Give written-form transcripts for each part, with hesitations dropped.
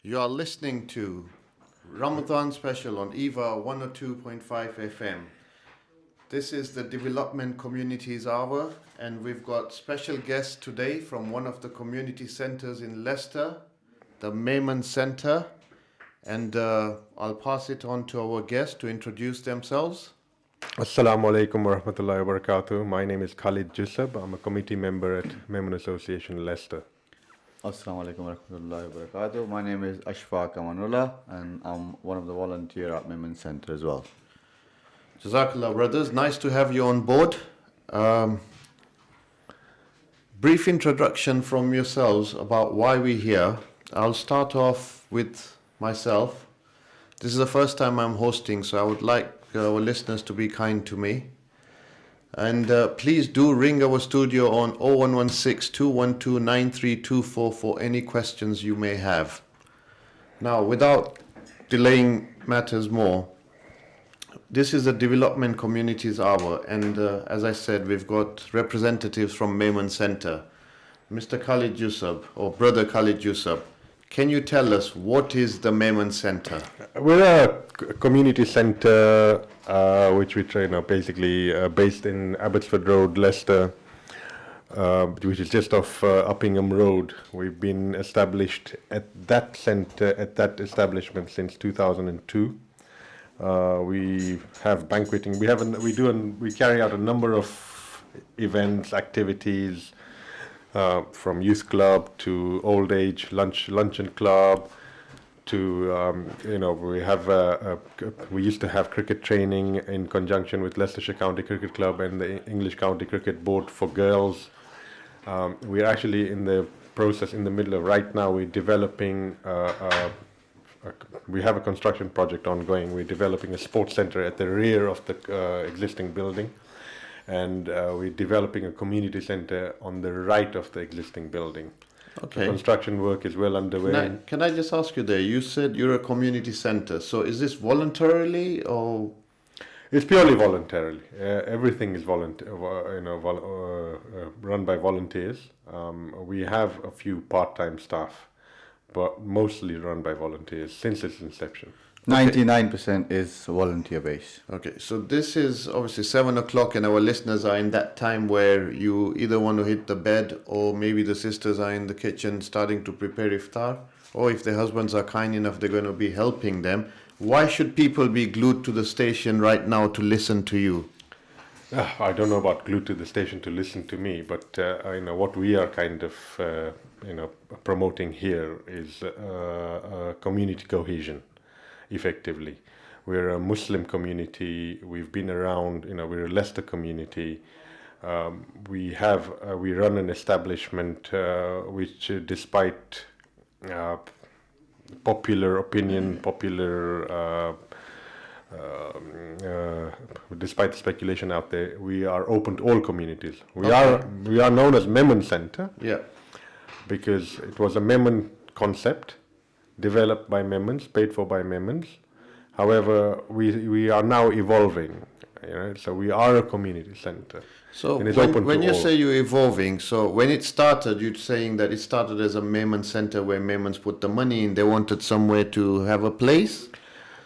You are listening to Ramadan special on EAVA 102.5 FM. This is the Development Communities Hour, and we've got special guests today from one of the community centers in Leicester, the Memon Center. And I'll pass it on to our guests to introduce themselves. Assalamu alaikum wa rahmatullahi wa barakatuh. My name is Khalid Jusab. I'm a committee member at Memon Association Leicester. Assalamu alaikum wa rahmatullahi wa barakatuh. My name is Ashfaq Amanullah and I'm one of the volunteers at Memon Center as well. Jazakallah, brothers. Nice to have you on board. Brief introduction from yourselves about why we're here. I'll start off with myself. This is the first time I'm hosting, so I would like our listeners to be kind to me. And please do ring our studio on 0116 212 9324 for any questions you may have. Now, without delaying matters more, this is a Development Communities Hour, and as I said, we've got representatives from Memon Center. Mr. Khalid Jusab, or Brother Khalid Jusab, can you tell us what is the Memon Center? We're a community center which we train basically based in Abbotsford Road, Leicester, which is just off Uppingham Road. We've been established at that center, at that establishment since 2002. We have banqueting. We carry out a number of events, activities, from youth club to old age luncheon club to we used to have cricket training in conjunction with Leicestershire County Cricket Club and the English County Cricket Board for girls. We're actually in the middle of right now. We're developing. We have a construction project ongoing. We're developing a sports center at the rear of the existing building. And we're developing a community center on the right of the existing building. Okay. The construction work is well underway. Can I just ask you there? You said you're a community center. So is this voluntarily or? It's purely voluntarily. Everything is run by volunteers. We have a few part-time staff, but mostly run by volunteers since its inception. 99% is volunteer based. Okay, so this is obviously 7 o'clock, and our listeners are in that time where you either want to hit the bed, or maybe the sisters are in the kitchen starting to prepare iftar, or if their husbands are kind enough, they're going to be helping them. Why should people be glued to the station right now to listen to you? I don't know about glued to the station to listen to me, but what we are kind of promoting here is community cohesion. Effectively, we're a Muslim community. We've been around. We're a Leicester community. We run an establishment which, despite popular opinion, despite the speculation out there, we are open to all communities. We are known as Memon Center. Yeah. Because it was a Memon concept. Developed by Memons, paid for by Memons. When we are now evolving, so we are a community center. So when you say you're evolving, so when it started, you're saying that it started as a Memon center where Memons put the money in. They wanted somewhere to have a place.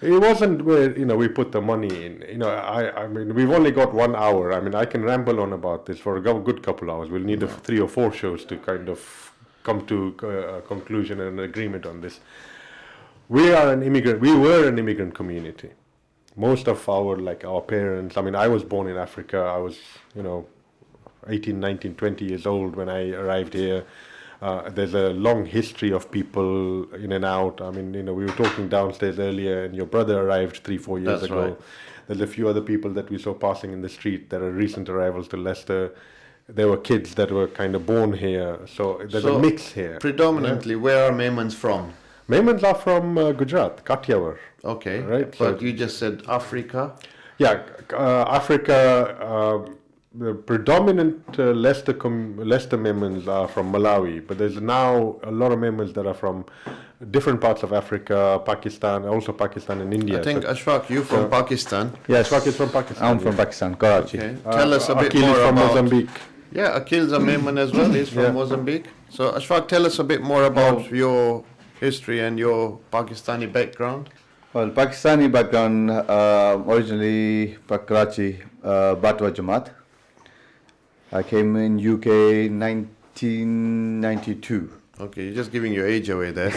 It wasn't where we put the money in. I mean, we've only got 1 hour. I mean, I can ramble on about this for a good couple hours. We'll need 3 or 4 shows to kind of come to a conclusion and an agreement on this. We were an immigrant community. Most of our parents, I mean, I was born in Africa. I was, 18, 19, 20 years old when I arrived here. There's a long history of people in and out. I mean, we were talking downstairs earlier, and your brother arrived 3-4 years ago. Right. There's a few other people that we saw passing in the street that are recent arrivals to Leicester. There were kids that were kind of born here, so there's a mix here. Predominantly, where are Memons from? Memons are from Gujarat, Kathiawar. Okay, right. But you just said Africa. Yeah, Africa. The predominant Leicester Memons are from Malawi, but there's now a lot of Memons that are from different parts of Africa, Pakistan and India. I think Ashfaq, you're from Pakistan. Yes, Ashfaq is from Pakistan. I'm from Pakistan, Karachi. Okay. Tell us a bit Akil more is from about Mozambique. Yeah, Akil's a Memon as well. He's from Mozambique. So Ashfaq, tell us a bit more about your history and your Pakistani background? Well, Pakistani background, originally Karachi, Batwa Jamaat. I came in UK 1992. Okay, you're just giving your age away there.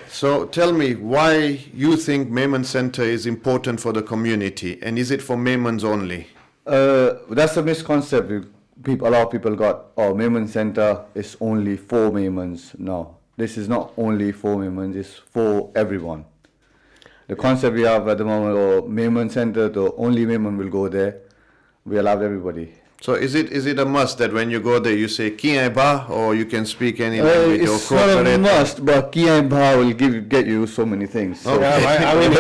So tell me why you think Memon Center is important for the community, and is it for Memons only? That's a misconception. A lot of people got, oh, Memon Center is only for Memons. No, this is not only for Memons, it's for everyone. The concept we have at the moment, oh, Memon Center, the only Memon will go there. We allow everybody. So is it a must that when you go there you say EAVA, or you can speak any language? It's not a must, but Kiyan will get you so many things. Okay. Yeah, I mean,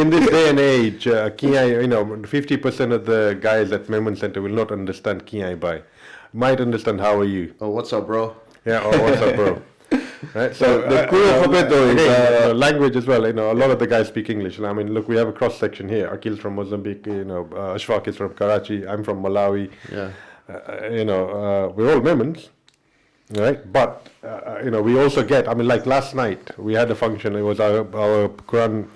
in this day and age, Kiai, 50% of the guys at Memon Center will not understand Kiai Bai. Might understand how are you. Oh, what's up, bro? Yeah, or what's up, bro. Right, So the cool of it though is language as well. A lot of the guys speak English. And I mean, look, we have a cross section here. Akil's from Mozambique. Ashfaq is from Karachi. I'm from Malawi. Yeah. We're all Memons, right? But we also get. I mean, like last night we had a function. It was our Quran.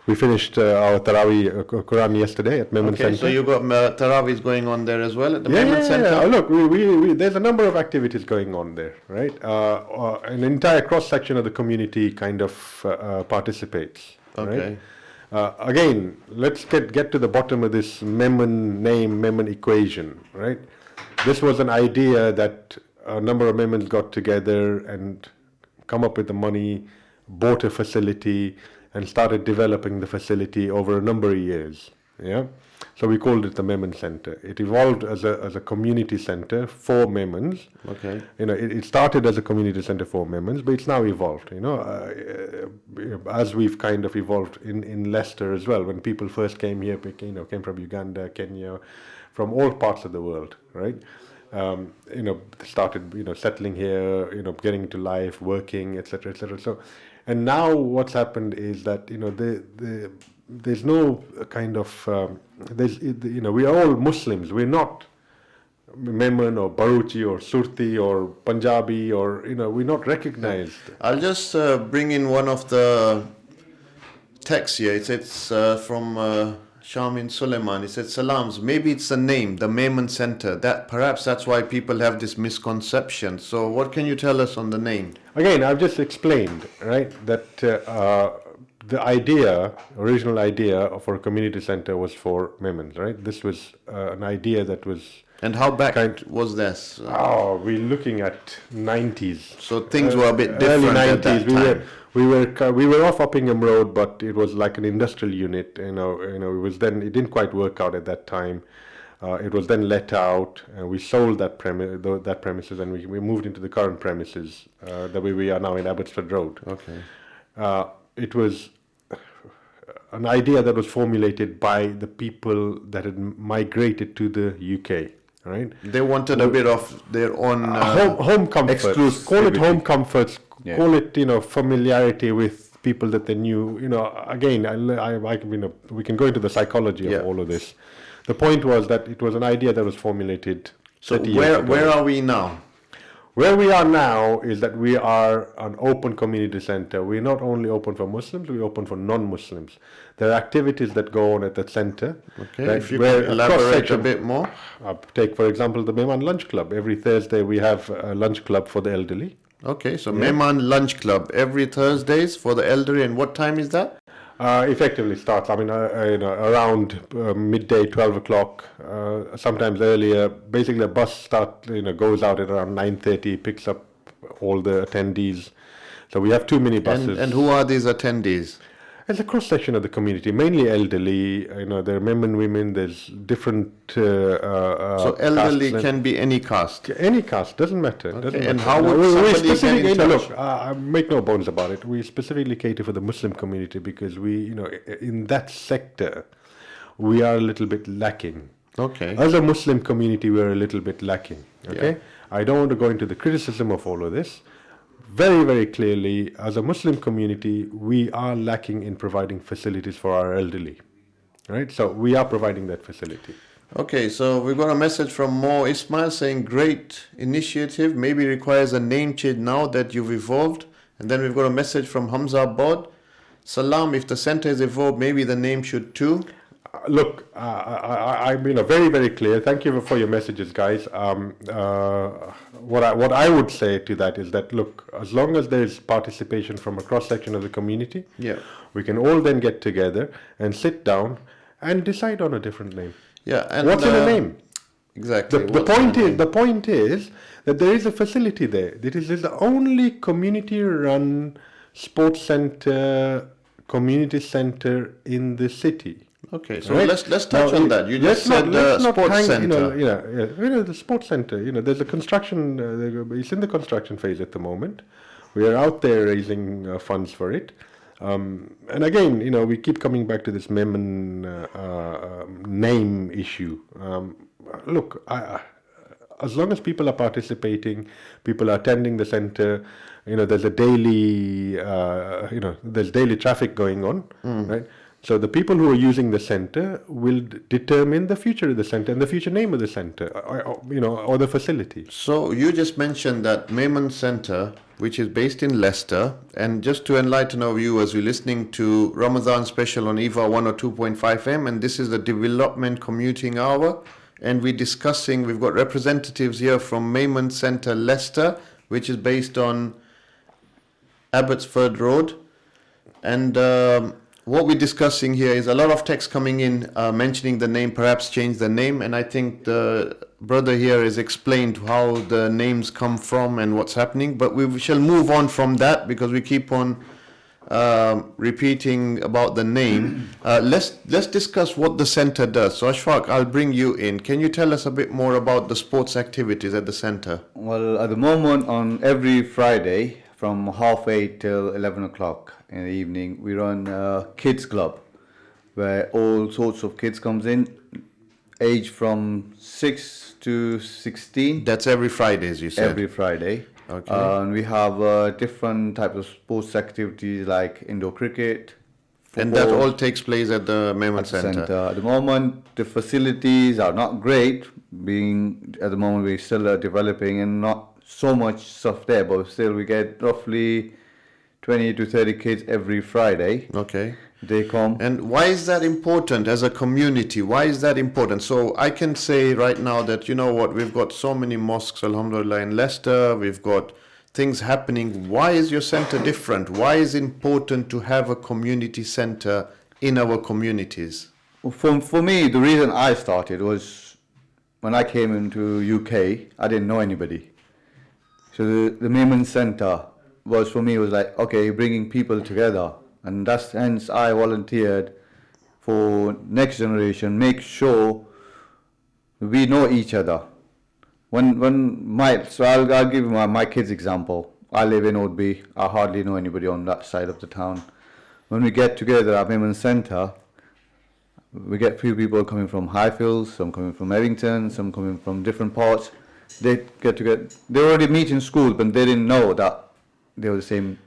We finished our Taraweeh Quran yesterday at Memon Okay, Center. so you got Tarawih going on there as well at the Memon Center? Yeah. Look, we there's a number of activities going on there, right? An entire cross section of the community kind of participates. Okay. Right? Again, let's get to the bottom of this Memon name, Memon equation, right? This was an idea that a number of Memons got together and come up with the money, bought a facility, and started developing the facility over a number of years. Yeah, so we called it the Memon Center. It evolved as a community center for Memons. Okay. It started as a community center for Memons, but it's now evolved. As we've kind of evolved in Leicester as well. When people first came here, came from Uganda, Kenya, from all parts of the world, right? Started settling here, getting into life, working, etc., etc. So. And now what's happened is that there's no kind of we are all Muslims. We're not Memon or Baruchi or Surti or Punjabi or we're not recognized. I'll just bring in one of the texts here. It's from Shamin Suleiman. It said, "Salams." Maybe it's the name, the Memon Center. Perhaps that's why people have this misconception. So what can you tell us on the name? Again, I've just explained, right, that the original idea for a community center was for Memons, right? This was an idea that was... And how back was this? We're looking at 90s. So things were a bit different early 90s. at that time. We were off Uppingham Road, but it was like an industrial unit. It didn't quite work out at that time. It was then let out, and we sold that premises, and we moved into the current premises, the way we are now in Abbotsford Road. Okay. It was an idea that was formulated by the people that had migrated to the UK, right? They wanted a bit of their own home comforts. Call it home comforts. Yeah. Call it familiarity with people that they knew. Again, we can go into the psychology of all of this. The point was that it was an idea that was formulated. So where are we now? Where we are now is that we are an open community center. We're not only open for Muslims, we're open for non-Muslims. There are activities that go on at the center. Okay, if you can elaborate a bit more. Take, for example, the Memon Lunch Club. Every Thursday we have a lunch club for the elderly. Okay, so Memon Lunch Club every Thursdays for the elderly, and what time is that? Effectively starts, around midday, 12 o'clock, sometimes earlier. Basically, the bus goes out at around 9:30, picks up all the attendees. So we have 2 mini buses. And who are these attendees? It's a cross section of the community, mainly elderly. There are men and women. There's different. So elderly can be any caste. Any caste doesn't matter. Okay. Doesn't And matter. how would somebody get in touch? Look, I make no bones about it. We specifically cater for the Muslim community because we, in that sector, we are a little bit lacking. Okay. As a Muslim community, we're a little bit lacking. Okay. Yeah. I don't want to go into the criticism of all of this. Very, very clearly, as a Muslim community, we are lacking in providing facilities for our elderly, right? So we are providing that facility. Okay, so we've got a message from Mo Ismail saying, great initiative, maybe requires a name change now that you've evolved And then we've got a message from Hamza Bod. Salam, if the center is evolved, maybe the name should too. Look, I'm very, very clear. Thank you for your messages, guys. What I would say to that is that, look, as long as there is participation from a cross-section of the community, Yeah. we can all then get together and sit down and decide on a different name. Yeah. And What's in a name? Exactly. The point is that there is a facility there. It is the only community-run sports center, community center in the city. Okay, so Right? let's touch on that. You just said let's not sports hang, center. the sports center. There's a construction. It's in the construction phase at the moment. We are out there raising funds for it. And again, we keep coming back to this Memon name issue. Look, as long as people are participating, people are attending the center, there's a daily, there's daily traffic going on, right? So the people who are using the center will determine the future of the center and the future name of the center, or the facility. So you just mentioned that Memon Center, which is based in Leicester, and just to enlighten our viewers, we're listening to Ramadan special on EAVA 102.5 FM, and this is the Development Commuting Hour, and we're discussing, we've got representatives here from Memon Center Leicester, which is based on Abbotsford Road, and what we're discussing here is a lot of text coming in mentioning the name, perhaps change the name, and I think the brother here has explained how the names come from and what's happening, but we shall move on from that because we keep on repeating about the name. Let's discuss what the center does. So Ashfaq, I'll bring you in. Can you tell us a bit more about the sports activities at the center? Well, at the moment, on every Friday from 8:30 till 11 o'clock in the evening, we run a kids club where all sorts of kids comes in, age from 6 to 16. That's every Fridays, you said? Every Friday. Okay. And we have different types of sports activities like indoor cricket. And that football all takes place at the Memon Center. At the moment, the facilities are not great, being at the moment we're still developing and not so much stuff there, but still we get roughly 20 to 30 kids every Friday. Okay. They come. And why is that important as a community? Why is that important? So I can say right now that, we've got so many mosques, alhamdulillah, in Leicester. We've got things happening. Why is your center different? Why is it important to have a community center in our communities? For me, the reason I started was when I came into UK, I didn't know anybody. So the Memon Center was like, okay, bringing people together. And hence I volunteered for next generation, make sure we know each other. So I'll give you my kids example. I live in Oadby. I hardly know anybody on that side of the town. When we get together at Memon Center, we get few people coming from Highfields, some coming from Evington, some coming from different parts. They get together. They already meet in school, but they didn't know that they were the same.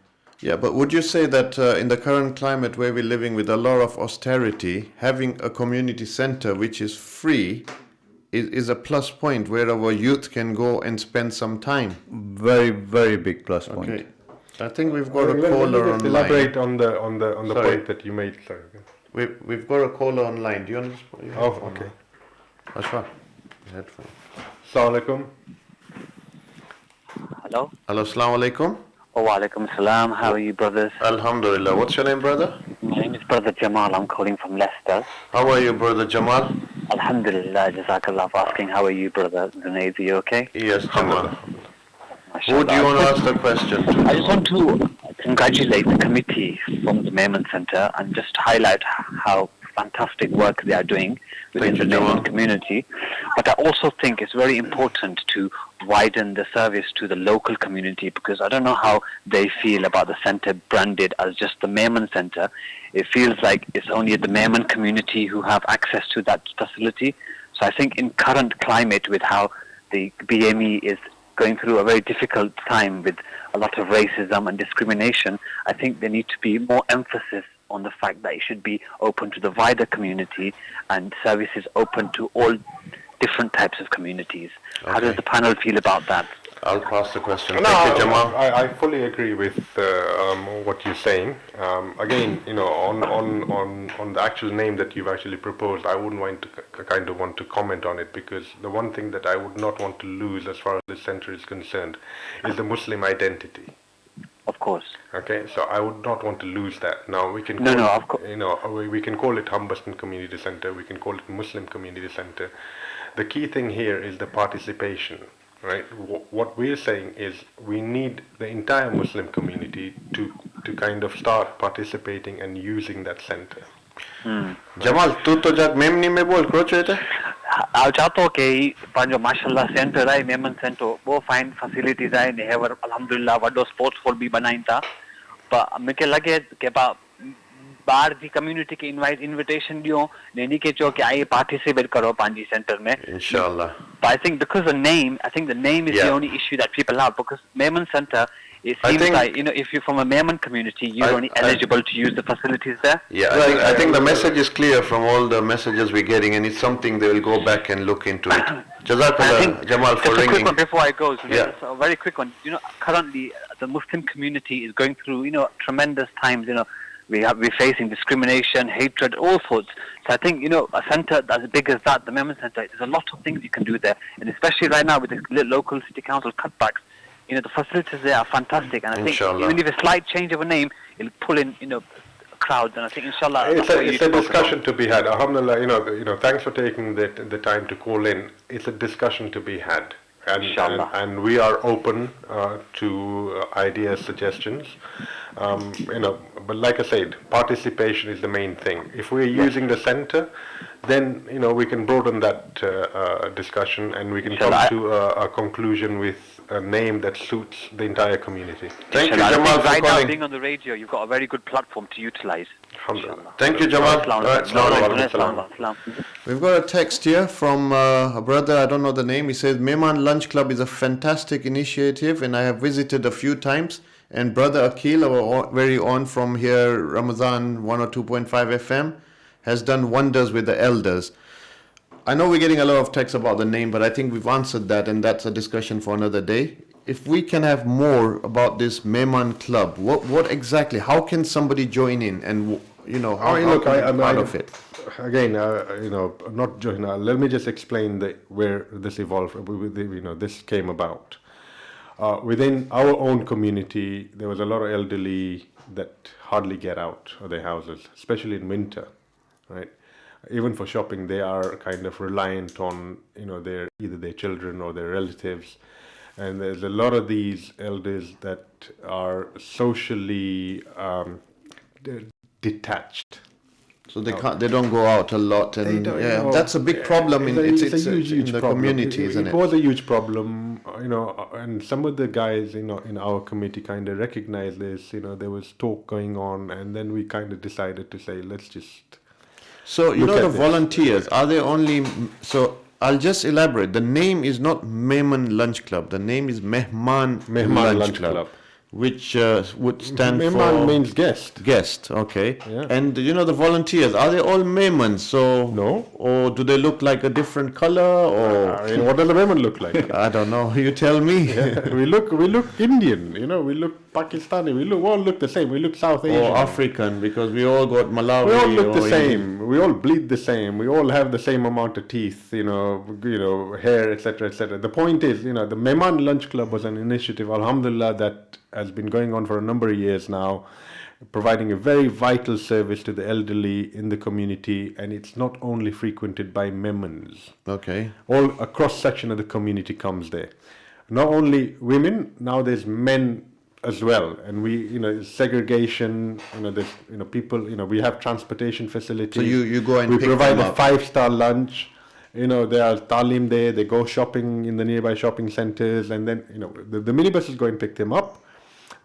Yeah, but would you say that in the current climate where we're living with a lot of austerity, having a community center which is free is a plus point where our youth can go and spend some time? Very, very big plus point. Okay. I think we've got a Let me caller just online. elaborate on the Sorry. point that you made. Sorry. We've got a caller online. Do you understand? Oh, okay. Ashfaq, headphone. Assalamu alaikum. Hello. Hello, assalamu alaikum. Oh, wa alaikum salam. How are you, brothers? Alhamdulillah. What's your name, brother? My name is Brother Jamal. I'm calling from Leicester. How are you, brother Jamal? Alhamdulillah. Jazakallah for asking. How are you, Brother Zuneid? Are you okay? Yes, Jamal. Mashallah. Who do you want to ask the question to? I just want to congratulate the committee from the Memon Center and just highlight how fantastic work they are doing within Thank the you, Jamal. Memon community. But I also think it's very important to widen the service to the local community, because I don't know how they feel about the center branded as just the Memon Center. It feels like it's only the Memon community who have access to that facility. So I think in current climate, with how the BME is going through a very difficult time with a lot of racism and discrimination, I think there needs to be more emphasis on the fact that it should be open to the wider community and services open to all different types of communities. How does Okay. the panel feel about that? I'll pass the question. No, Thank you, Jamal. I fully agree with what you're saying. Again, on the actual name that you've actually proposed, I wouldn't want to comment on it, because the one thing that I would not want to lose as far as this center is concerned is the Muslim identity. Of course. Okay, so I would not want to lose that. Now we can Of course. we can call it Humberston Community Center, we can call it Muslim Community Center. The key thing here is the participation, right? What we're saying is we need the entire Muslim community to kind of start participating and using that center. Jamal, tu to jak memni me bol krocho ite? I'll chato ke panjo mashallah center hai Memon center wo fine facilities hai ne have alhamdulillah vado sports hall bhi banayin tha pa meke lage ke pa बाहर जी community के invitation दियो नेनी के चो के आई participate करो पांजी centre में Inshallah. But I think because I think the name is the only issue that people have, because Memon Center, it seems like, if you're from a Memon community, you're only eligible to use the facilities there. Yeah, I think the message is clear from all the messages we're getting, and it's something they will go back and look into it. Jazakallah, Jamal, for just a ringing. quick one before I go, so Yeah. a very quick one. Currently the Muslim community is going through, tremendous times, we're facing discrimination, hatred, all sorts. So I think, a center as big as that, the Memon Center, there's a lot of things you can do there. And especially right now with the local city council cutbacks, the facilities there are fantastic. And I think even if a slight change of a name, it'll pull in, crowds. And I think, inshallah, it's a discussion to be had. Alhamdulillah, thanks for taking the time to call in. It's a discussion to be had. And we are open to ideas, suggestions. But like I said, participation is the main thing. If we're using the center, then we can broaden that discussion, and we can come to a conclusion with a name that suits the entire community. Thank you, Jamal, for right now, calling. being on the radio, you've got a very good platform to utilize. Thank you, Jamal. Assalamu We've got a text here from a brother, I don't know the name. He says, Memon Lunch Club is a fantastic initiative, and I have visited a few times. And brother Akil, our very own from here, Ramadan 102.5 FM, has done wonders with the elders. I know we're getting a lot of texts about the name, but I think we've answered that, and that's a discussion for another day. If we can have more about this Memon Club, what exactly, how can somebody join in, and how can be part of it? Again, not join. Let me just explain where this evolved. This came about. Within our own community, there was a lot of elderly that hardly get out of their houses, especially in winter, right? Even for shopping, they are kind of reliant on either their children or their relatives, and there's a lot of these elders that are socially detached. So they don't go out a lot, and that's a big problem in the community, isn't it? It was a huge problem, and some of the guys, in our committee kind of recognized this. There was talk going on, and then we kind of decided to say, let's just. So the volunteers, are they only? So I'll just elaborate. The name is not Memon Lunch Club. The name is Memon Lunch Club. Which would stand for... Memon means guest. Guest, okay. Yeah. And the volunteers, are they all Memons? So no. Or do they look like a different color? Or what does a Memon look like? I don't know. You tell me. Yeah. We look Indian. We look Pakistani. We all look the same. We look South Asian. Or African, because we all got Malawi. We all look the same. Indian. We all bleed the same. We all have the same amount of teeth. Hair, etc., etc. The point is, the Memon Lunch Club was an initiative, alhamdulillah, that has been going on for a number of years now, providing a very vital service to the elderly in the community, and it's not only frequented by Memons. Okay. All a cross section of the community comes there. Not only women, now there's men as well, and we segregation. There's people. We have transportation facilities. So you go and we pick provide them a up. 5-star lunch. There are talim there. They go shopping in the nearby shopping centers, and then the minibuses go and pick them up.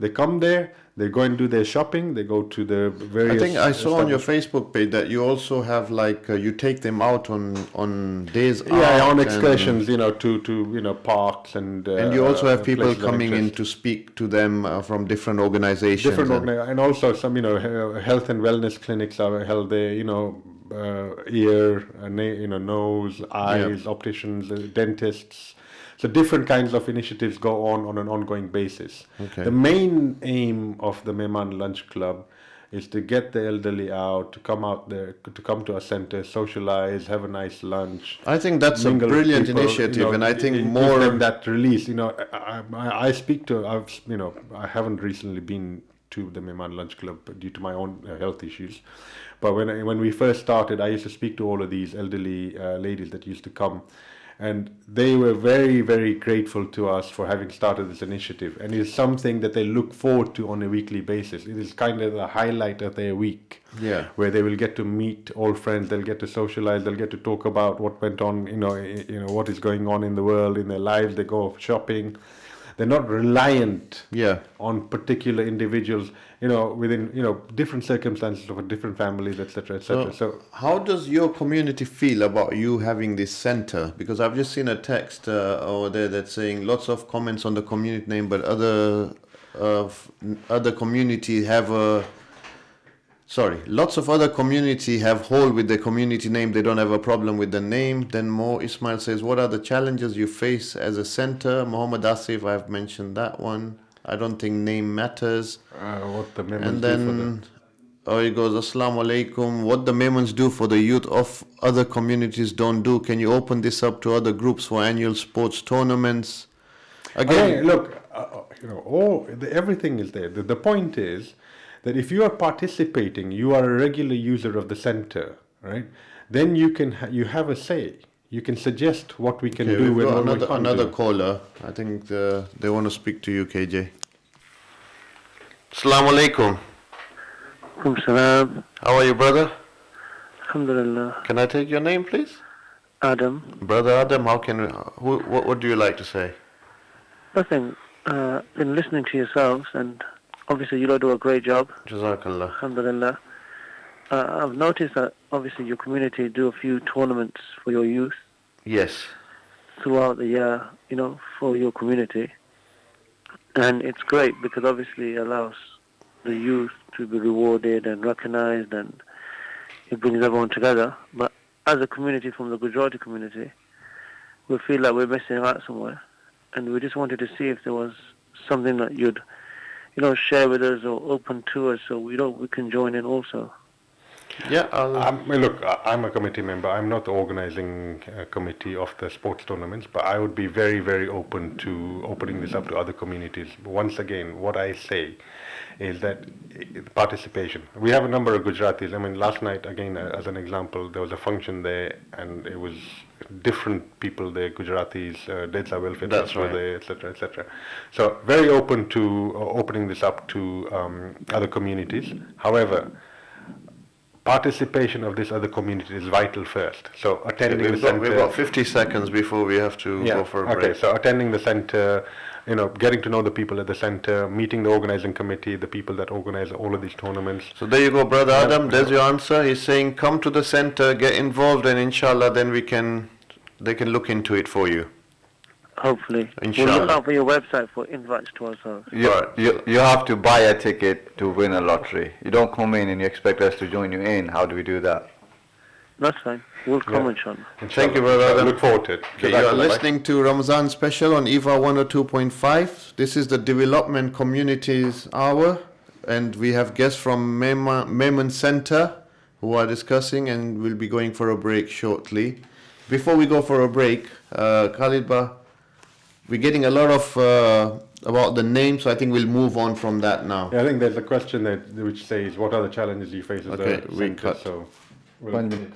They come there, they go and do their shopping, they go to the various... I think I saw on your Facebook page that you also have you take them out on days out. Yeah, on excursions, to parks and... and you also have people coming in to speak to them from different organizations. And also some, health and wellness clinics are held there, ear, nose, eyes, opticians, dentists. So different kinds of initiatives go on an ongoing basis. Okay. The main aim of the Memon Lunch Club is to get the elderly out, to come out there, to come to our center, socialize, have a nice lunch. I think that's a mingle with brilliant people, initiative, and I think it gives more. them that release. I speak to. I haven't recently been to the Memon Lunch Club due to my own health issues, but when we first started, I used to speak to all of these elderly ladies that used to come, and they were very, very grateful to us for having started this initiative. And it's something that they look forward to on a weekly basis. It is kind of the highlight of their week, Yeah. where they will get to meet old friends, they'll get to socialize, they'll get to talk about what went on, what is going on in the world, in their lives. They go shopping. They're not reliant Yeah. on particular individuals, within, different circumstances of different families, etc., etc. So How does your community feel about you having this center? Because I've just seen a text over there that's saying lots of comments on the community name, but other community have a. Sorry, lots of other community have hole with the community name. They don't have a problem with the name. Then Mo Ismail says, what are the challenges you face as a center? Muhammad Asif, I've mentioned that one. I don't think name matters. what the members And do for then, he goes, Assalamu alaikum. What the Memons do for the youth of other communities don't do. Can you open this up to other groups for annual sports tournaments? Again, Okay, look, everything is there. The point is that if you are participating, you are a regular user of the center, right? Then you have a say. You can suggest what we can okay, do we've and got what we can't another do. caller. I think they want to speak to you, KJ. Assalamu alaikum. Salam. How are you, brother? Alhamdulillah. Can I take your name, please? Adam. Brother Adam, what would you like to say? Nothing. Been listening to yourselves, and obviously you lot do a great job. Jazakallah. Alhamdulillah. I've noticed that obviously your community do a few tournaments for your youth Yes. throughout the year, for your community. And it's great because obviously it allows the youth to be rewarded and recognized, and it brings everyone together. But as a community, from the Gujarati community, we feel like we're missing out somewhere. And we just wanted to see if there was something that you'd, share with us or open to us so we can join in also. Yeah. Look, I'm a committee member. I'm not the organizing committee of the sports tournaments, but I would be very, very open to opening this up to other communities. Once again, what I say is that participation. We have a number of Gujaratis. I mean, last night, again, as an example, there was a function there, and it was different people there, Gujaratis, Dedza Welfare That's Trust were right. there, etc., etc. So very open to opening this up to other communities. However, participation of this other community is vital first. So attending the center. We've got 50 seconds before we have to go for a break. Okay, so attending the center, getting to know the people at the center, meeting the organizing committee, the people that organize all of these tournaments. So there you go, Brother Adam. There's your answer. He's saying come to the center, get involved, and inshallah then they can look into it for you. Hopefully. Inshallah. We'll look out for your website for invites to ourselves. You have to buy a ticket to win a lottery. You don't come in and you expect us to join you in. How do we do that? That's fine. We'll come, inshallah. Thank you, Brother Adam. Look forward to it. Okay, you are listening to Ramadan special on EVA 102.5. This is the Development Communities Hour, and we have guests from Memon Center who are discussing, and we'll be going for a break shortly. Before we go for a break, Khalid Ba, we're getting a lot of about the name, so I think we'll move on from that now. Yeah, I think there's a question which says, what are the challenges you face as Okay, a we center? cut. So, 1 minute.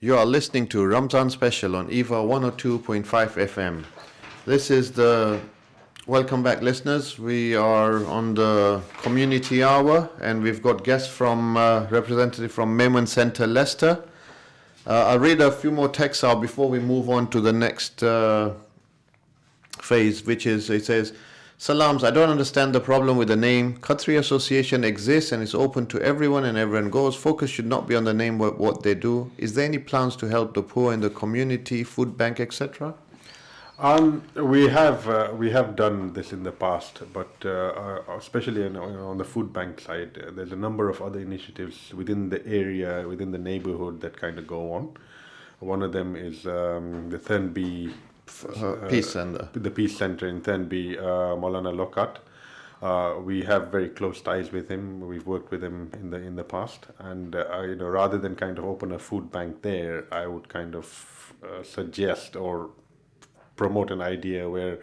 You are listening to Ramadan Special on EAVA 102.5 FM. This is the welcome back, listeners. We are on the community hour, and we've got guests from representative from Memon Centre, Leicester. I'll read a few more texts out before we move on to the next phase, which is, it says, Salams, I don't understand the problem with the name. Qatari Association exists and is open to everyone and everyone goes. Focus should not be on the name but what they do. Is there any plans to help the poor in the community, food bank, etc.? We have done this in the past, but especially on the food bank side, there's a number of other initiatives within the area, within the neighborhood that kind of go on. One of them is the Thurnby Peace Center. The Peace Center in Thurnby, Maulana Lokat. We have very close ties with him. We've worked with him in the past, and rather than kind of open a food bank there, I would kind of suggest or promote an idea where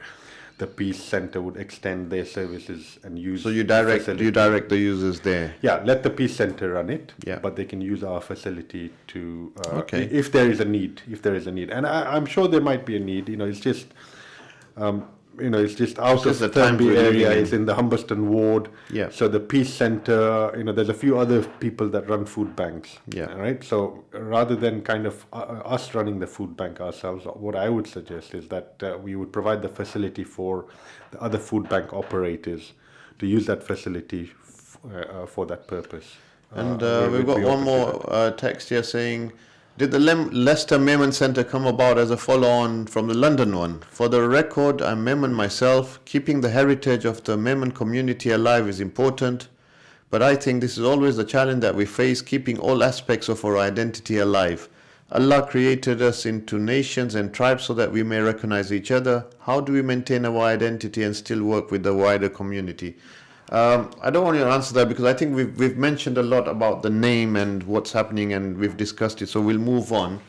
the Peace Center would extend their services and use. So you direct the users there. Yeah, let the Peace Center run it. Yeah. But they can use our facility to Okay. if there is a need. And I'm sure there might be a need. It's just it's just out just of the times Thurnby we're living area. in. It's in the Humberston ward. Yeah. So the Peace Center, there's a few other people that run food banks. Yeah. Right. So rather than kind of us running the food bank ourselves, what I would suggest is that we would provide the facility for the other food bank operators to use that facility for that purpose. And we'd we've got be one open to more that. text here saying, did the Leicester Memon Centre come about as a follow-on from the London one? For the record, I'm Memon myself. Keeping the heritage of the Memon community alive is important, but I think this is always the challenge that we face, keeping all aspects of our identity alive. Allah created us into nations and tribes so that we may recognize each other. How do we maintain our identity and still work with the wider community? I don't want you to answer that because I think we've mentioned a lot about the name and what's happening, and we've discussed it, so we'll move on.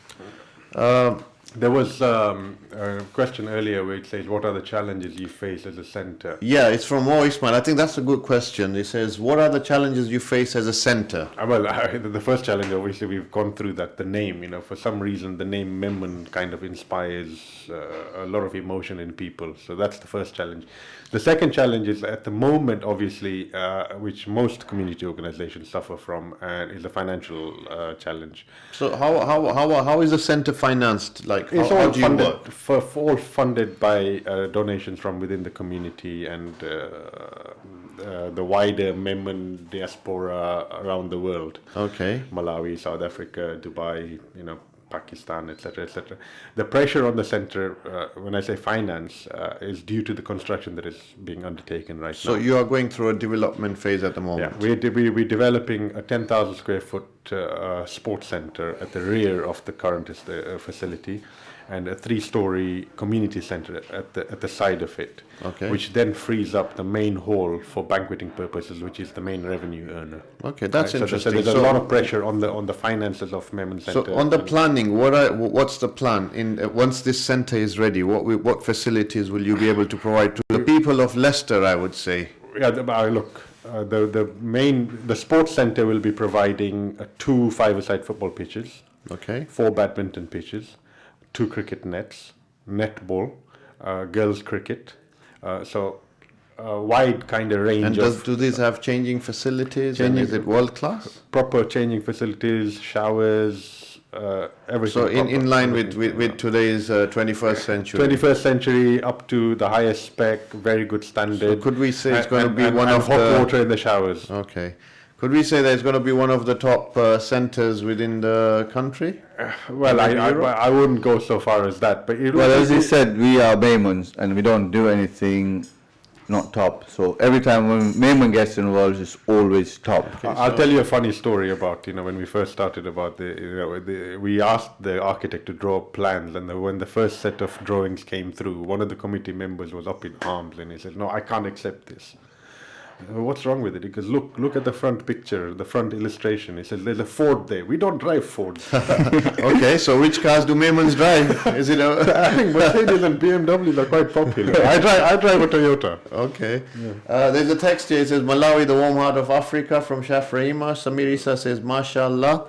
There was a question earlier where it says, what are the challenges you face as a centre? Yeah, it's from Mo Ismail. I think that's a good question. It says, what are the challenges you face as a centre? Well, the first challenge, obviously, we've gone through that. The name, for some reason, the name Memon kind of inspires a lot of emotion in people. So that's the first challenge. The second challenge is, at the moment, obviously, which most community organizations suffer from, is a financial challenge. So how is the centre financed? Like, It's how all do you funded, work? all funded by donations from within the community and the wider Memon diaspora around the world. Okay. Malawi, South Africa, Dubai, Pakistan, etc., etc. The pressure on the centre, when I say finance, is due to the construction that is being undertaken right now. So you are going through a development phase at the moment. Yeah, we're developing a 10,000 square foot sports centre at the rear of the current facility, and a 3-story community centre at the side of it, Okay. which then frees up the main hall for banqueting purposes, which is the main revenue earner. Okay, that's Right, interesting. So there's a lot of pressure on the finances of Memon Centre. So on the planning, what's the plan? Once this centre is ready, what facilities will you be able to provide to the people of Leicester, I would say? Yeah, the sports centre will be providing 2 5-a-side football pitches, Okay. 4 badminton pitches, 2 cricket nets, netball, girls cricket. So a wide kind of range And do these have changing facilities? And is it world class? proper changing facilities, showers, everything. So in proper, line everything. with today's 21st century. 21st century, up to the highest spec, very good standard. So could we say it's And- going to and- be and- one and of hot the... water in the showers. Okay. Could we say that it's going to be one of the top centres within the country? Well, Maybe Europe? I wouldn't go so far as that, but it Well, as he said, we are Memons and we don't do anything not top. So every time when Memon gets involved, it's always top. I'll tell you a funny story about when we first started about we asked the architect to draw plans, and when the first set of drawings came through, one of the committee members was up in arms and he said, "No, I can't accept this." What's wrong with it? He goes, look at the front picture, the front illustration. He says, there's a Ford there. We don't drive Fords. Okay, so which cars do Memons drive? Is it a... I think Mercedes and BMWs are quite popular. I drive a Toyota. Okay. There's a text here. It says, Malawi, the warm heart of Africa, from Shaf Rahima. Samir Isa says, Mashallah.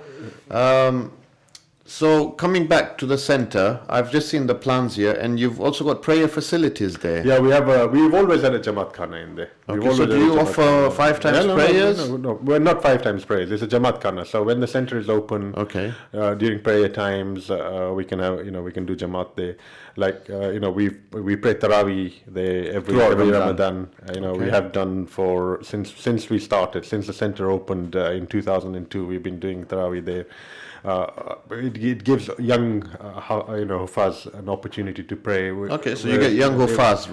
So coming back to the center, I've just seen the plans here, and you've also got prayer facilities there. Yeah, we've always had a Jamaat Khana in there. We've Okay, always so had do a you Jamaat offer Khana. 5 times No, prayers? No, we're not 5 times prayers. It's a Jamaat Khana. So when the center is open, Okay. during prayer times, we can have, we can do Jamaat there. Like, we pray Taraweeh there every Throughout Ramadan. We Okay. have done since we started, since the center opened in 2002. We've been doing Taraweeh there. It gives young, Hufaz an opportunity to pray. Okay, so you get young Hufaz.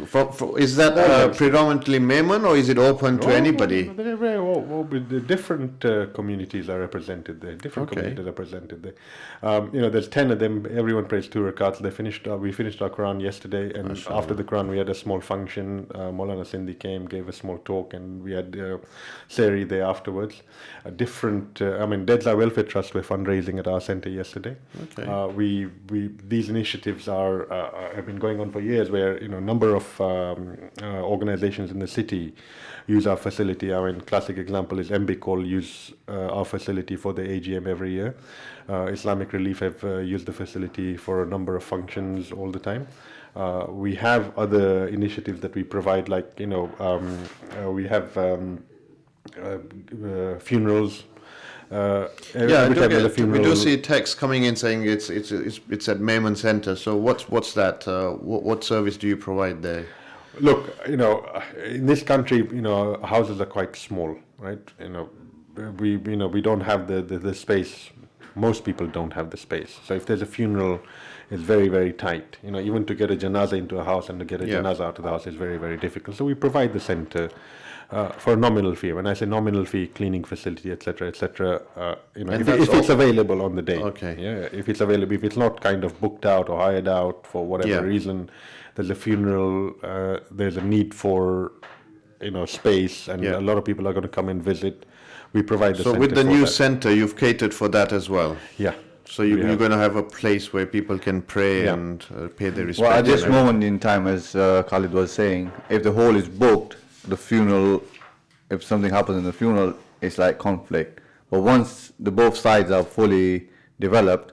Is that predominantly Memon, or is it open to anybody? The different communities are represented there. Different Okay. communities are represented there. There's 10 of them. Everyone prays 2 rakats. We finished our Quran yesterday, and after the Quran, we had a small function. Maulana Sindhi came, gave a small talk, and we had Seri there afterwards. Dedla Welfare Trust were fundraising at our center yesterday. Okay. These initiatives have been going on for years, where a number of organizations in the city use our facility. Classic example is MBCall use our facility for the AGM every year. Islamic Relief have used the facility for a number of functions all the time. We have other initiatives that we provide, like we have funerals. We do see text coming in saying it's at Memon Center. So what's that? What service do you provide there? Look, in this country, houses are quite small, right? We don't have the space. Most people don't have the space. So if there's a funeral, it's very, very tight. Even to get a janaza into a house and to get a janaza out of the house is very, very difficult. So we provide the center for a nominal fee. When I say nominal fee, cleaning facility, etc., etc. If it's available on the day. Okay. Yeah, if it's available, if it's not kind of booked out or hired out for whatever reason, there's a funeral, there's a need for space, and a lot of people are going to come and visit. We provide the So center with the for new that. center, you've catered for that as well. Yeah. So you're going to have a place where people can pray and pay their respect. Well, at this and moment in time, as Khalid was saying, if the hall is booked, the funeral, if something happens in the funeral, it's like conflict. But once both sides are fully developed,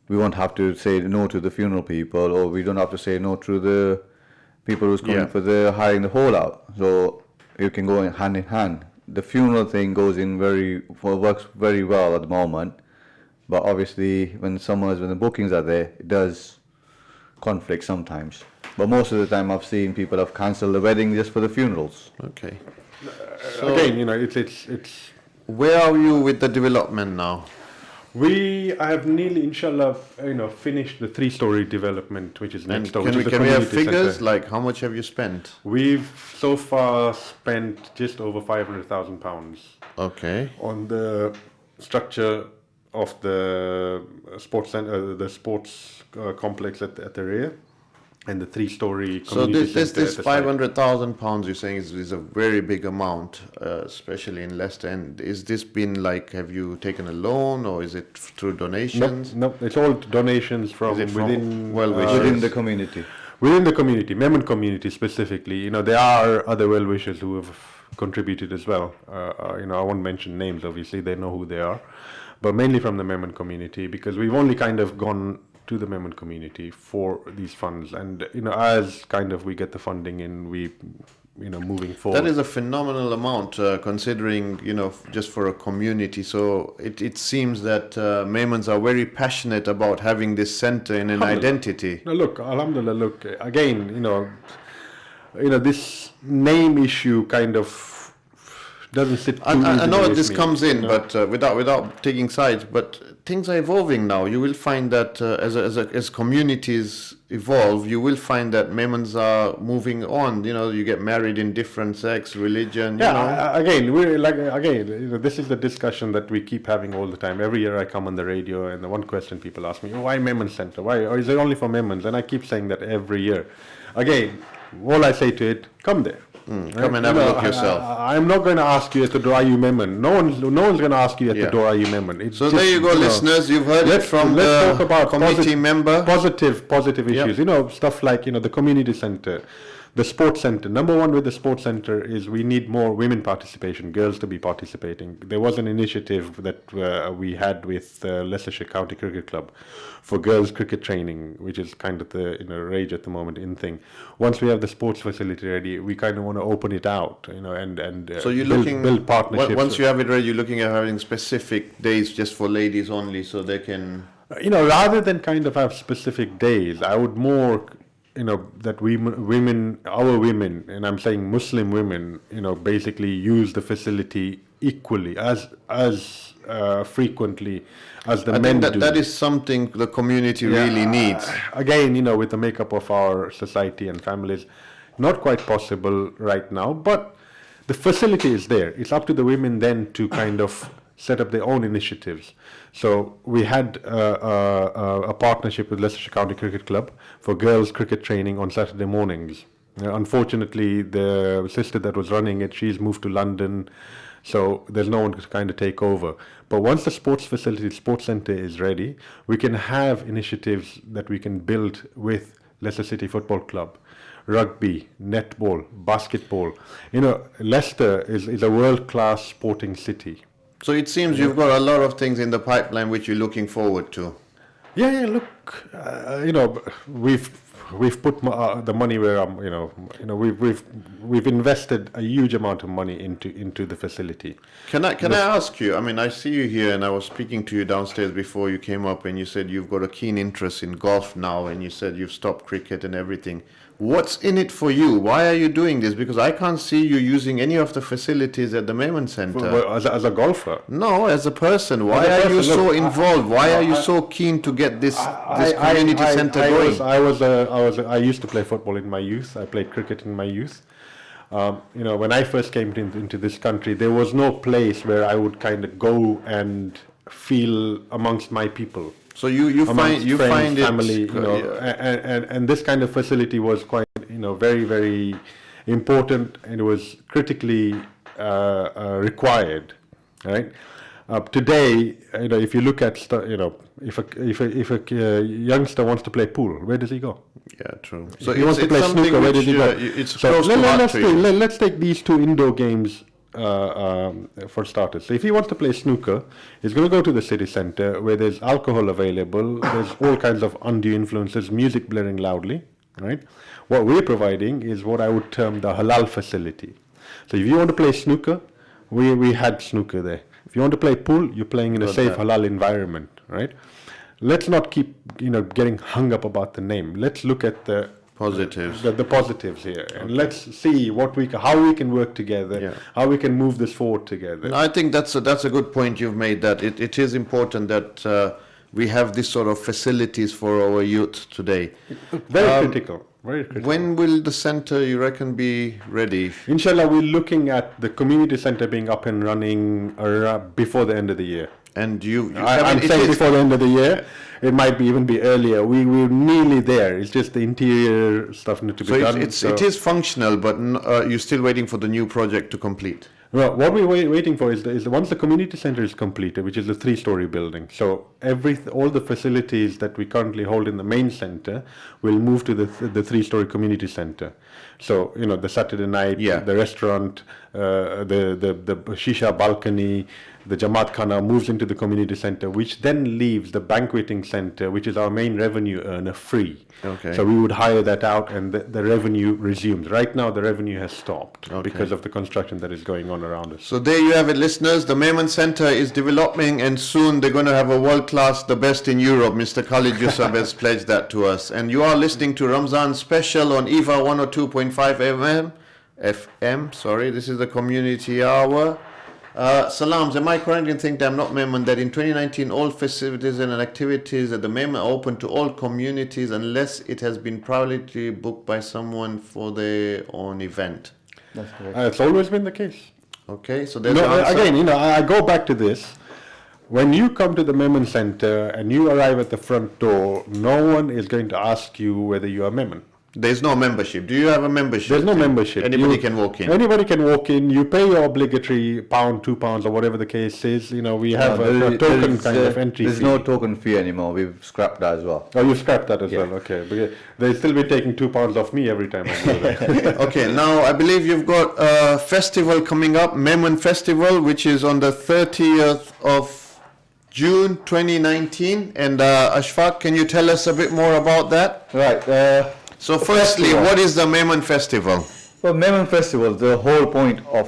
we won't have to say no to the funeral people, or we don't have to say no to the people who's coming for the hiring the hall out. So you can go in hand. The funeral thing works very well at the moment. But obviously, when the bookings are there, it does conflict sometimes. But most of the time, I've seen people have cancelled the wedding just for the funerals. Okay. So again, it's. Where are you with the development now? I have nearly, inshallah, finished the 3-story development, which is next door. Can we have figures? Center. Like how much have you spent? We've so far spent just over £500,000. Okay. On the structure of the sports center, the sports complex at the rear, and the 3-story community So center. this £500,000 you're saying is a very big amount, especially in Leicester. And is this been like, have you taken a loan, or is it through donations? No, it's all donations from within Within the community. Within the community, Memon community specifically. There are other well-wishers who have contributed as well. I won't mention names, obviously, they know who they are. But mainly from the Memon community, because we've only kind of gone to the Memon community for these funds. And, as kind of we get the funding in, we, moving forward. That is a phenomenal amount, considering, just for a community. So it seems that Memons are very passionate about having this center in an identity. No, look, alhamdulillah, again, this name issue kind of doesn't sit too I know easily this with me, comes in, but without taking sides, but things are evolving now. You will find that as communities evolve, you will find that Memons are moving on. You get married in different sex, religion. This is the discussion that we keep having all the time. Every year I come on the radio, and the one question people ask me, why Memon Center? Why, or is it only for Memons? And I keep saying that every year. Again, all I say to it, come there. Come and have a look yourself. I'm not going to ask you at the door, are you Memon? No one's going to ask you at the door, are you Memon? It's so just, there you go, listeners. You've heard it from let's talk about committee member. Positive issues. Stuff like, the community center. The sports center, number one with the sports center is we need more women participation, girls to be participating. There was an initiative that we had with Leicestershire County Cricket Club for girls cricket training, which is kind of the rage at the moment in thing. Once we have the sports facility ready, we kind of want to open it out, and So you're build partnerships. Once you have it ready, you're looking at having specific days just for ladies only, so they can. Rather than kind of have specific days, I would more, that our women, and I'm saying Muslim women, basically use the facility equally as frequently as the I men think do. that is something the community really needs. Again, with the makeup of our society and families, not quite possible right now, but the facility is there. It's up to the women then to kind of set up their own initiatives. So we had a partnership with Leicestershire County Cricket Club for girls cricket training on Saturday mornings. Unfortunately, the sister that was running it, she's moved to London, so there's no one to kind of take over. But once the sports facility, sports centre is ready, we can have initiatives that we can build with Leicester City Football Club. Rugby, netball, basketball. Leicester is a world-class sporting city. So it seems you've got a lot of things in the pipeline which you're looking forward to. Yeah. Look, we've put the money where we've invested a huge amount of money into the facility. Can I ask you? I mean, I see you here, and I was speaking to you downstairs before you came up, and you said you've got a keen interest in golf now, and you said you've stopped cricket and everything. What's in it for you? Why are you doing this? Because I can't see you using any of the facilities at the Memon Centre. As a golfer? No, as a person. Why As a are you person, so look, involved? Why are you so keen to get this community centre going? I used to play football in my youth. I played cricket in my youth. When I first came into this country, there was no place where I would kind of go and feel amongst my people. So you find it family, and this kind of facility was quite, very, very important, and it was critically required, right? Today, if you look at, if a youngster wants to play pool, where does he go? Yeah, true. So if he wants to play snooker, where does he go? It's close to heart to you. Let's take these two indoor games for starters. So if he wants to play snooker, he's going to go to the city centre where there's alcohol available, there's all kinds of undue influences, music blaring loudly, right? What we're providing is what I would term the halal facility. So if you want to play snooker, we had snooker there. If you want to play pool, you're playing in a safe halal environment, right? Let's not keep getting hung up about the name. Let's look at the positives. The positives here, and let's see how we can work together, how we can move this forward together. I think that's a good point you've made. That it is important that we have this sort of facilities for our youth today. Very critical. Very critical. When will the centre, you reckon, be ready? Inshallah, we're looking at the community centre being up and running before the end of the year. And I'm saying before the end of the year. It might even be earlier. We're nearly there. It's just the interior stuff need to be done. It is functional, but you're still waiting for the new project to complete. Well, what we're waiting for is once the community centre is completed, which is a 3-story building. So all the facilities that we currently hold in the main centre will move to the 3-story community centre. So the Saturday night, the restaurant, the shisha balcony, the Jamaat Khana moves into the community centre, which then leaves the banqueting centre, which is our main revenue earner, free. Okay. So we would hire that out, and the revenue resumes. Right now, the revenue has stopped because of the construction that is going on around us. So there you have it, listeners. The Memon Centre is developing, and soon they're going to have a world-class, the best in Europe. Mr. Khalid Yusuf has pledged that to us. And you are listening to Ramzan Special on EAVA 102.5 FM. Sorry, this is the Community Hour. Salams, am I correct in thinking I'm not Memon that in 2019 all facilities and activities at the Memon are open to all communities unless it has been privately booked by someone for their own event? That's correct. It's always been the case. Okay, so there's an answer. Again, I go back to this. When you come to the Memon Centre and you arrive at the front door, no one is going to ask you whether you are Memon. There's no membership. Do you have a membership? There's no membership. Anybody can walk in. Anybody can walk in. You pay your obligatory £1, £2, or whatever the case is. You know, we have a token kind of entry There's fee. no token fee anymore. We've scrapped that as well. Oh, you scrapped that as Yeah. well. Okay, but they'll still be taking £2 off me every time I go there. Okay, now I believe you've got a festival coming up, Memon Festival, which is on the 30th of June 2019. And Ashfaq, can you tell us a bit more about that? Right. So firstly, festival. what is the Memon Festival? For Memon Festival, the whole point of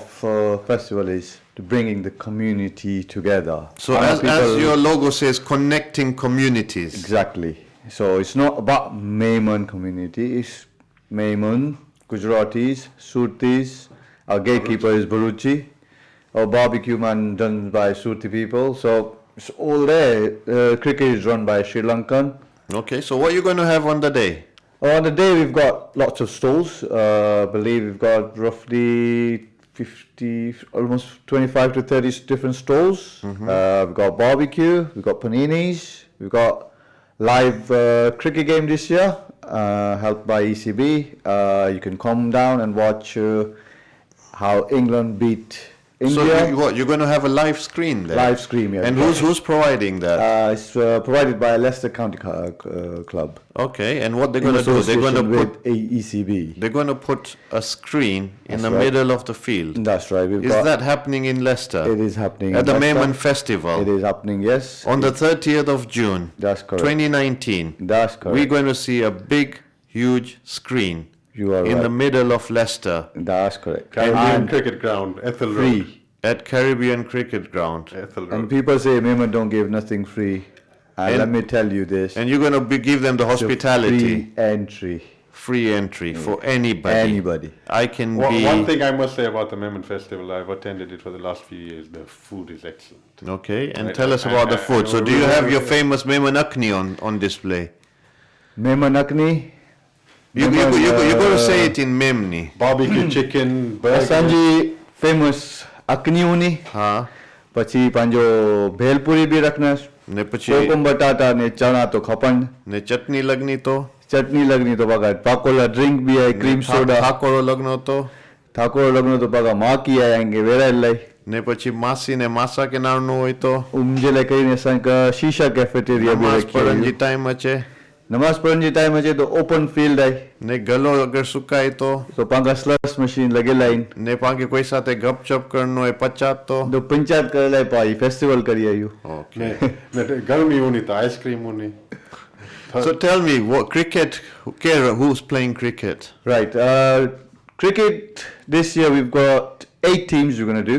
festival is to bringing the community together. So And as people- your logo says, connecting communities. Exactly. So it's not about Memon community. It's Memon, Gujaratis, Surtis. Our gatekeeper is Baruchi. Our barbecue man done by Surti people. So it's all there. Cricket is run by Sri Lankan. Okay, so what are you going to have on the day? On the day we've got lots of stalls. I believe we've got roughly 50, almost 25 to 30 different stalls. We've got barbecue, we've got paninis, we've got live cricket game this year, helped by ECB. You can come down and watch how England beat So India. you're going to have a live screen there? Live stream, yeah. And who's providing that? It's provided by Leicester County Club. Okay, and what they're In going to do? They're going to association put with ECB. they're going to put a screen in That's the right. middle of the field. That's right. We've Is got, that happening in Leicester? It is happening At the in Leicester. Memon Festival It is happening, yes. on the 30th of June, That's correct. 2019. That's correct. We're going to see a big, huge screen You are in right. the middle of Leicester That's correct. Caribbean And Cricket Ground, Ethel Road. free. at Caribbean Cricket Ground. Ethel And Road. people say Memon don't give nothing free. And And- let me tell you this. And you're going to give them the it's a hospitality, Free entry. free entry for anybody. Anybody. I can One be... thing I must say about the Memon Festival, I've attended it for the last few years. The food is excellent. Okay, and Right, tell us about the I food. So know do you we- have your famous Memon Akni on display? Memon Akni. You're going to say it in Memni. Barbecue chicken, burger. Sanji famous Akni uni. हाँ પછી પાંજો ભેલપુરી બી રખનાશ ને પછી કોકમ બટાટા ને ચણા તો ખપન ને ચટણી લગની તો ચટણી લગની તો પગા પાકોલા ડ્રિંક બી આય ક્રીમ સોડા ઠાકોરો લગ્નો તો ઠાકોર લગ્ન તો પગા માકી આય અંગે વેરાય લઈ ને પછી માસી ને માસા કે નામનું હોય તો ઉમજેલે કરીને સંક શીશા કેફેટેરિયા બી નમાઝ રખી પढ़णજી ટાઈમ અચે નમાઝ પढ़णજી ટાઈમ છે તો ઓપન ફિલ્ડ આય ને ગલો અગર સુકાય તો તો પાંગા સ્લશ મશીન લગેલા આઈ ને પાંગે કોઈ સાથે ગપચપ કરનો હોય પચાત તો તો પંચાયત કરેલા પાઈ ફેસ્ટિવલ કરી આયુ ઓકે ગરમી ઊની તો આઈસ્ક્રીમ ઊની. So tell me, what cricket, who's playing cricket? Right. Cricket this year we've got 8 teams we're going to do.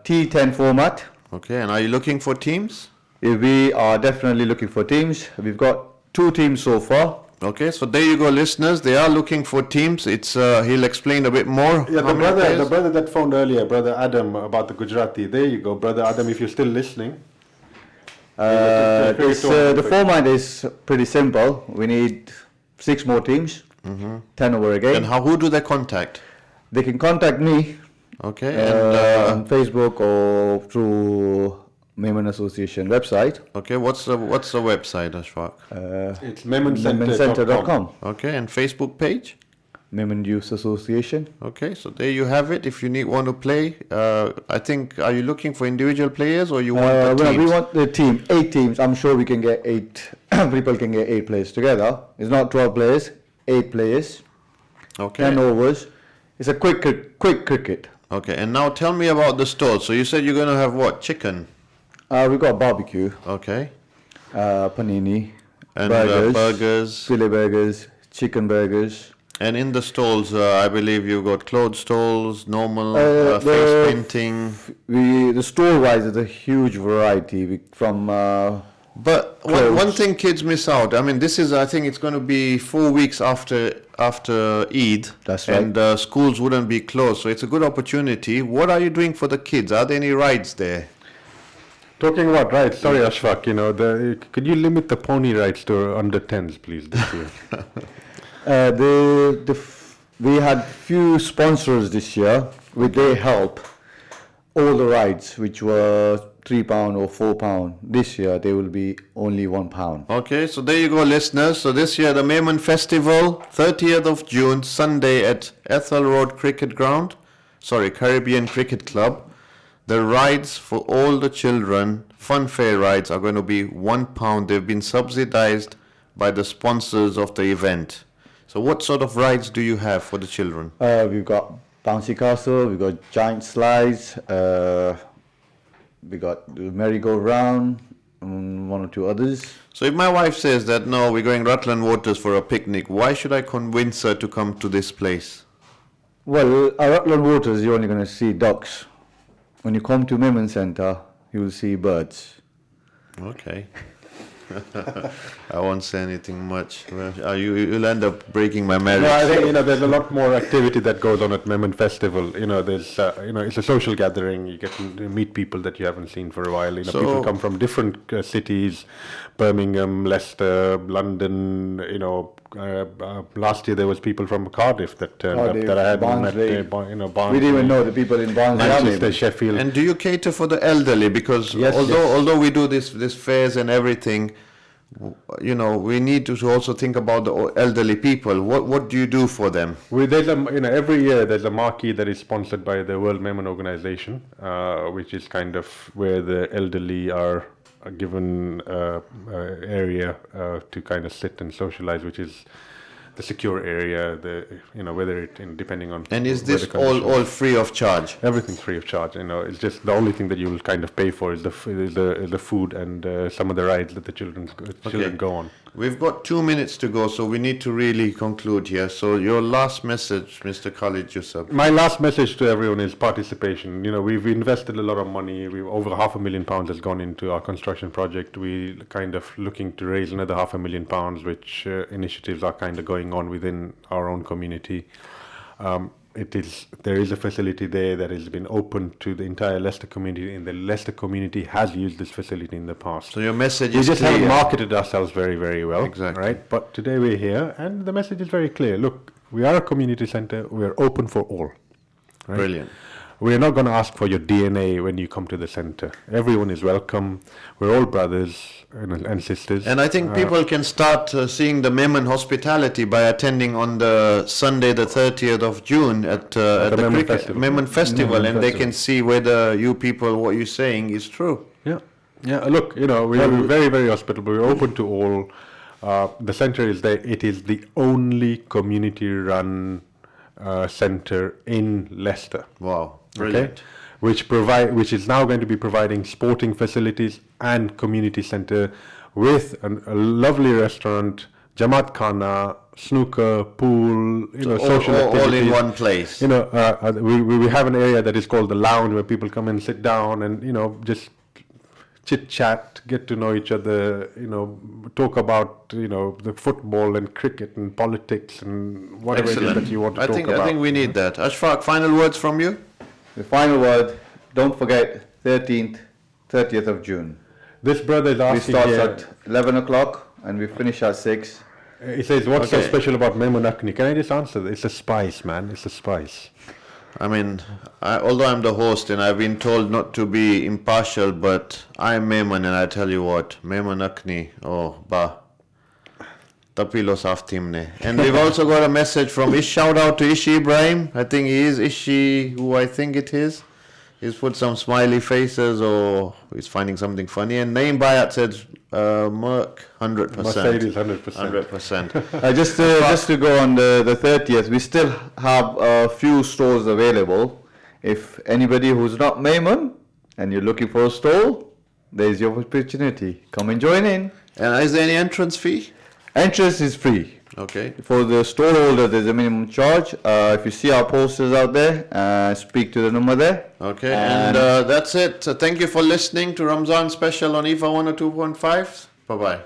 T10 format. Okay, and are you looking for teams? We are definitely looking for teams. We've got 2 teams so far. Okay, so there you go, listeners. They are looking for teams. It's he'll explain a bit more. Yeah, how many players. the brother that phoned earlier, brother Adam, about the Gujarati. There you go, brother Adam, if you're still listening. The format is pretty simple. We need 6 more teams. 10 over again. And who do they contact? They can contact me Okay, and on Facebook or through Memon Association website. okay, what's the website, Ashfaq? It's memoncenter.com. Memoncenter.com. Okay, and Facebook page. Memon Youth Association. Okay, so there you have it. If you want to play, I think, are you looking for individual players or you want the Well, teams? we want the team, 8 teams. I'm sure we can get 8. People can get 8 players together. It's not 12 players, 8 players, Okay. 10 overs. It's a quick cricket. Okay, and now tell me about the stall. So you said you're going to have what? Chicken. We got barbecue, Okay. panini, And burgers. filet burgers, chicken burgers. And in the stalls, I believe you've got clothes stalls, normal, face the- painting. The store wise is a huge variety from But clothes. one thing kids miss out. I mean, this is, I think it's going to be 4 weeks after Eid. That's right. And schools wouldn't be closed. So it's a good opportunity. What are you doing for the kids? Are there any rides there? Talking about rides, sorry Ashfaq, could you limit the pony rides to under 10s, please, this year? We had few sponsors this year with their help. All the rides which were £3 or £4. This year they will be only £1. Okay, so there you go, listeners. So this year the Memon Festival, 30th of June, Sunday at Ethel Road Caribbean Cricket Club. The rides for all the children, fun fair rides, are going to be £1. They've been subsidized by the sponsors of the event. So what sort of rides do you have for the children? We've got bouncy castle, we've got giant slides, we got the merry-go-round, and one or two others. So if my wife says that, no, we're going Rutland Waters for a picnic, why should I convince her to come to this place? Well, at Rutland Waters, you're only going to see ducks. When you come to Memon Centre, you will see birds. Okay. I won't say anything much. Well, you'll end up breaking my marriage. No, I think there's a lot more activity that goes on at Memon Festival. There's it's a social gathering. You get to meet people that you haven't seen for a while. People come from different cities, Birmingham, Leicester, London. Last year there was people from Cardiff that turned up that I hadn't Barnsley. met. Barnsley. We didn't even know the people in Barnsley. Manchester, Sheffield. And do you cater for the elderly? Because Yes, although we do this fairs and everything, we need to also think about the elderly people. What do you do for them? Every year there's a marquee that is sponsored by the World Memon Organization, which is kind of where the elderly are given area to kind of sit and socialize, which is the secure area. Depending on. And is this all free of charge? Everything's free of charge. It's just the only thing that you will kind of pay for is the food and some of the rides that the children go on. We've got 2 minutes to go, so we need to really conclude here. So your last message, Mr. Khalid Yusuf. My last message to everyone is participation. We've invested a lot of money. Over £500,000 has gone into our construction project. We kind of looking to raise another £500,000, which initiatives are kind of going on within our own community. There is a facility there that has been open to the entire Leicester community, and the Leicester community has used this facility in the past. So your message We is just clear. haven't marketed ourselves very, very well. Exactly. Right? But today we're here, and the message is very clear. Look, we are a community centre. We are open for all. Right? Brilliant. We're not going to ask for your DNA when you come to the centre. Everyone is welcome. We're all brothers and sisters. And I think people can start seeing the Memon hospitality by attending on the Sunday, the 30th of June at the Memon Festival, and they can see whether what you're saying is true. Yeah. Look, we're very, very hospitable. We're open to all. The centre is there. It is the only community-run centre in Leicester. Wow, brilliant. Okay? Which is now going to be providing sporting facilities and community centre with a lovely restaurant, Jamaat Khana, snooker, pool, social activities. All in one place. We have an area that is called the lounge where people come and sit down and, just chit chat, get to know each other, talk about, the football and cricket and politics and whatever it is that you want to talk about. I think we need that. Ashfaq, final words from you? The final word, don't forget 30th of June. This brother is We asking start here, at 11 o'clock and we finish at 6. he says, what's so Okay. special about Memon Akni? Can I just answer that? It's a spice, man. It's a spice. I mean, although I'm the host and I've been told not to be impartial, but I'm Memon, and I tell you what, Memon Akni, Tapilo Saftimne. And we've also got a message from shout out to Ishi Ibrahim. I think he is Ishi, who I think it is. He's put some smiley faces or he's finding something funny. And Naeem Bayat says, Merc, 100%. Mercedes, 100%. 100%. Just to go on the 30th, we still have a few stores available. If anybody who's not Memon and you're looking for a stall, there's your opportunity. Come and join in. And is there any entrance fee? Entrance is free. Okay. For the store holder, there's a minimum charge. If you see our posters out there, speak to the number there. Okay, and that's it. So thank you for listening to Ramzan special on EAVA 102.5. Bye-bye.